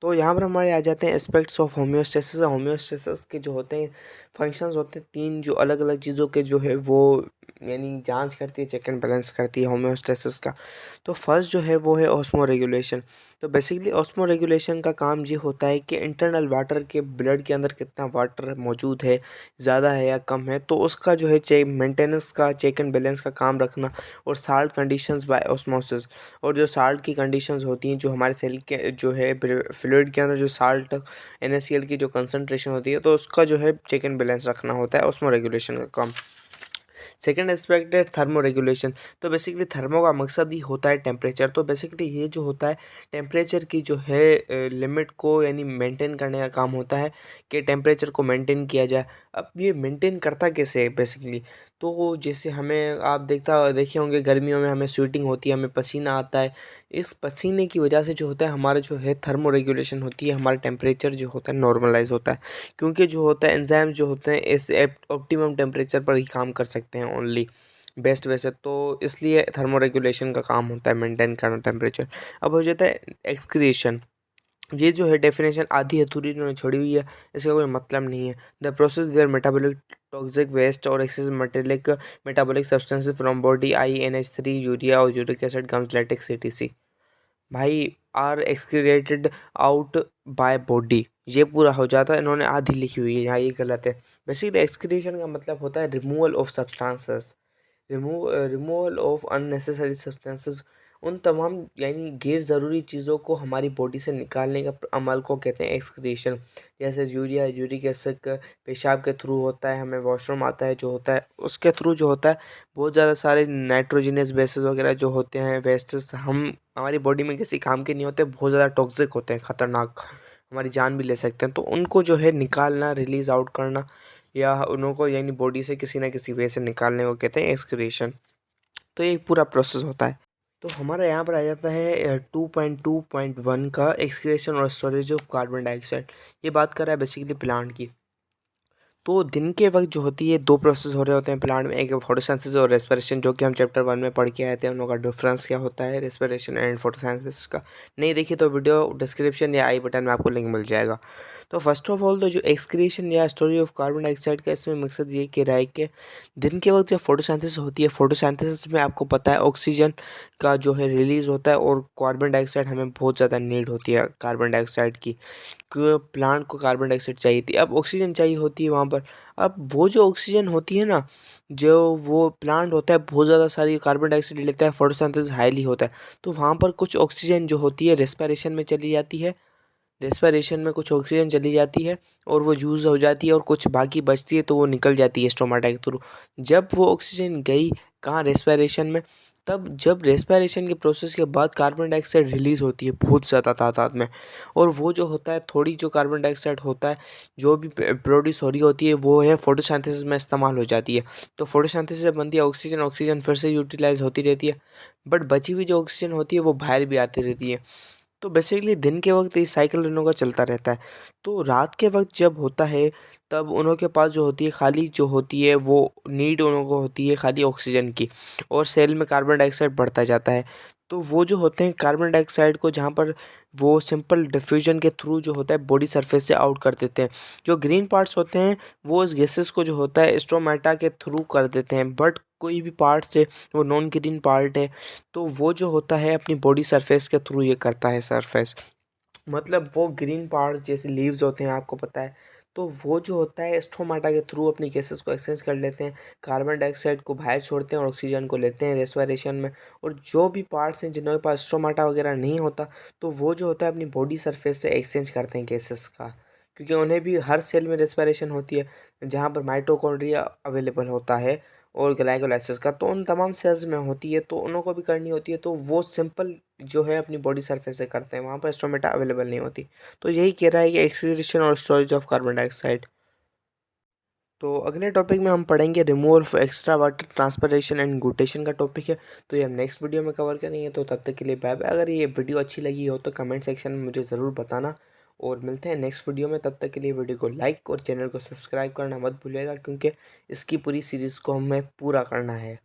तो यहाँ पर हमारे आ जाते हैं एस्पेक्ट्स ऑफ होम्योस्टेसिस। होम्योस्टेसिस के जो होते हैं फंक्शंस होते हैं 3 जो अलग अलग चीज़ों के जो है वो यानी जांच करती है, चेक एंड बैलेंस करती है होम्योस्टेसिस का। तो फर्स्ट जो है वो है ऑस्मो रेगुलेशन। तो बेसिकली ऑस्मो रेगुलेशन का काम ये होता है कि इंटरनल वाटर के ब्लड के अंदर कितना वाटर मौजूद है, ज़्यादा है या कम है, तो उसका जो है चेक मेंटेनेंस का, चेक एंड बैलेंस का काम रखना। और साल्ट कंडीशंस बाय ऑस्मोसिस, और जो साल्ट की कंडीशंस होती हैं जो हमारे सेल के जो है फ्लूइड के अंदर जो साल्ट NaCl की जो कंसंट्रेशन होती है, तो उसका जो है चेक एंड बैलेंस रखना होता है ऑस्मो रेगुलेशन का काम। सेकेंड एस्पेक्ट है थर्मो रेगुलेशन। तो बेसिकली थर्मो का मकसद ही होता है टेम्परेचर। तो बेसिकली ये जो होता है टेम्परेचर की जो है लिमिट को यानी मेंटेन करने का काम होता है कि टेम्परेचर को मेंटेन किया जाए। अब ये मेंटेन करता कैसे है बेसिकली, तो जैसे हमें आप देखे होंगे गर्मियों में हमें स्वेटिंग होती है, हमें पसीना आता है। इस पसीने की वजह से जो होता है हमारा जो है थर्मो रेगुलेशन होती है, हमारा टेम्परेचर जो होता है नॉर्मलाइज होता है। क्योंकि जो होता है एंजाइम जो होते हैं इस ऑप्टिमम टेम्परेचर पर ही काम कर सकते हैं ओनली बेस्ट वैसे, तो इसलिए थर्मो रेगुलेशन का काम होता है मेंटेन करना टेम्परेचर। अब हो जाता है एक्सक्रीशन। ये जो है डेफिनेशन आधी अधूरी इन्होंने छोड़ी हुई है, इसका कोई मतलब नहीं है। The process where metabolic toxic waste और excess metallic metabolic substances from body NH3 urea और uric acid gums latex CTC भाई are excreted out by body. ये पूरा हो जाता है, इन्होंने आधी लिखी हुई है यहाँ, ये गलत है। बेसिकली एक्सक्रीशन का मतलब होता है removal of substances, removal of unnecessary substances. उन तमाम यानी गैर ज़रूरी चीज़ों को हमारी बॉडी से निकालने का अमल को कहते हैं एक्सक्रीशन। जैसे यूरिया, यूरिक एसिड पेशाब के थ्रू होता है, हमें वॉशरूम आता है जो होता है उसके थ्रू जो होता है। बहुत ज़्यादा सारे नाइट्रोजनस बेसिस वगैरह जो होते हैं वेस्टेस, हम हमारी बॉडी में किसी काम के नहीं होते, बहुत ज़्यादा टॉक्सिक होते हैं, ख़तरनाक, हमारी जान भी ले सकते हैं। तो उनको जो है निकालना, रिलीज़ आउट करना, या उनको यानी बॉडी से किसी ना किसी वे से निकालने को कहते हैं एक्सक्रीशन। तो ये पूरा प्रोसेस होता है। तो हमारा यहाँ पर आ जाता है 2.2.1 का एक्सक्रीशन और स्टोरेज ऑफ कार्बन डाइऑक्साइड। ये बात कर रहा है बेसिकली प्लांट की। तो दिन के वक्त जो होती है 2 प्रोसेस हो रहे होते हैं प्लांट में, एक है फोटोसिंथेसिस और रेस्पिरेशन, जो कि हम चैप्टर 1 में पढ़ के आए थे। उन लोगों का डिफरेंस क्या होता है रेस्पिरेशन एंड फोटोसिंथेसिस का। नहीं देखिए तो वीडियो डिस्क्रिप्शन या आई बटन में आपको लिंक मिल जाएगा। तो फर्स्ट ऑफ ऑल तो जो एक्सक्रीशन या स्टोरेज ऑफ कार्बन डाइऑक्साइड का इसमें मकसद ये कह रहा है कि दिन के वक्त जब फोटोसिंथेसिस होती है, फोटोसिंथेसिस में आपको पता है ऑक्सीजन का जो है रिलीज़ होता है, और कार्बन डाइऑक्साइड हमें बहुत ज़्यादा नीड होती है कार्बन डाइऑक्साइड की, क्योंकि प्लांट को कार्बन डाइऑक्साइड चाहिए थी। अब ऑक्सीजन चाहिए होती है वहाँ पर। अब वो जो ऑक्सीजन होती है ना, जो वो प्लांट होता है बहुत ज़्यादा सारी कार्बन डाइऑक्साइड लेता है, फोटोसिंथेसिस हाईली होता है। तो वहाँ पर कुछ ऑक्सीजन जो होती है रेस्पिरेशन में चली जाती है, रेस्पिरेशन में कुछ ऑक्सीजन चली जाती है और वो यूज़ हो जाती है, और कुछ बाकी बचती है तो वो निकल जाती है स्टोमाटा के थ्रू। जब वो ऑक्सीजन गई कहाँ, रेस्पिरेशन में, तब जब रेस्पिरेशन के प्रोसेस के बाद कार्बन डाइऑक्साइड रिलीज़ होती है बहुत ज़्यादा तादाद में। और वो जो होता है थोड़ी जो कार्बन डाइऑक्साइड होता है जो भी प्रोड्यूस हो रही होती है वो है फोटोसिंथेसिस में इस्तेमाल हो जाती है। तो फोटोसिंथेसिस से बनती है ऑक्सीजन, ऑक्सीजन फिर से यूटिलाइज होती रहती है, बट बची हुई जो ऑक्सीजन होती है वो बाहर भी आती रहती है। तो बेसिकली दिन के वक्त ये साइकिल उन लोगों का चलता रहता है। तो रात के वक्त जब होता है तब उन लोगों के पास जो होती है खाली जो होती है वो नीड उन लोगों को होती है खाली ऑक्सीजन की, और सेल में कार्बन डाइऑक्साइड बढ़ता जाता है। तो वो जो होते हैं कार्बन डाइऑक्साइड को जहाँ पर वो सिंपल डिफ्यूजन के थ्रू जो होता है बॉडी सरफेस से आउट कर देते हैं। जो ग्रीन पार्ट्स होते हैं वो इस गैसेस को जो होता है स्ट्रोमेटा के थ्रू कर देते हैं, बट कोई भी पार्ट से वो नॉन ग्रीन पार्ट है तो वो जो होता है अपनी बॉडी सरफेस के थ्रू ये करता है सरफेस। मतलब वो ग्रीन पार्ट जैसे लीव्स होते हैं आपको पता है, तो वो जो होता है स्टोमाटा के थ्रू अपनी गैसेस को एक्सचेंज कर लेते हैं, कार्बन डाइऑक्साइड को बाहर छोड़ते हैं और ऑक्सीजन को लेते हैं रेस्पिरेशन में। और जो भी पार्ट्स हैं जिनके पास स्टोमाटा वगैरह नहीं होता, तो वो जो होता है अपनी बॉडी सरफेस से एक्सचेंज करते हैं गैसेस का, क्योंकि उन्हें भी हर सेल में रेस्पिरेशन होती है जहाँ पर माइटोकॉन्ड्रिया अवेलेबल होता है और ग्लाइकोलाइसिस का, तो उन तमाम सेल्स में होती है, तो उन को भी करनी होती है। तो वो सिंपल जो है अपनी बॉडी सरफेस से करते हैं, वहाँ पर स्टोमेटा अवेलेबल नहीं होती। तो यही कह रहा है कि एक्सक्रीशन और स्टोरेज ऑफ कार्बन डाइऑक्साइड। तो अगले टॉपिक में हम पढ़ेंगे removal of extra water transpiration and guttation का टॉपिक है। तो ये हम नेक्स्ट वीडियो में कवर करेंगे। तो तब तक के लिए बाय बाय। अगर ये वीडियो अच्छी लगी हो तो कमेंट सेक्शन में मुझे ज़रूर बताना, और मिलते हैं नेक्स्ट वीडियो में। तब तक के लिए वीडियो को लाइक और चैनल को सब्सक्राइब करना मत भूलिएगा, क्योंकि इसकी पूरी सीरीज़ को हमें पूरा करना है।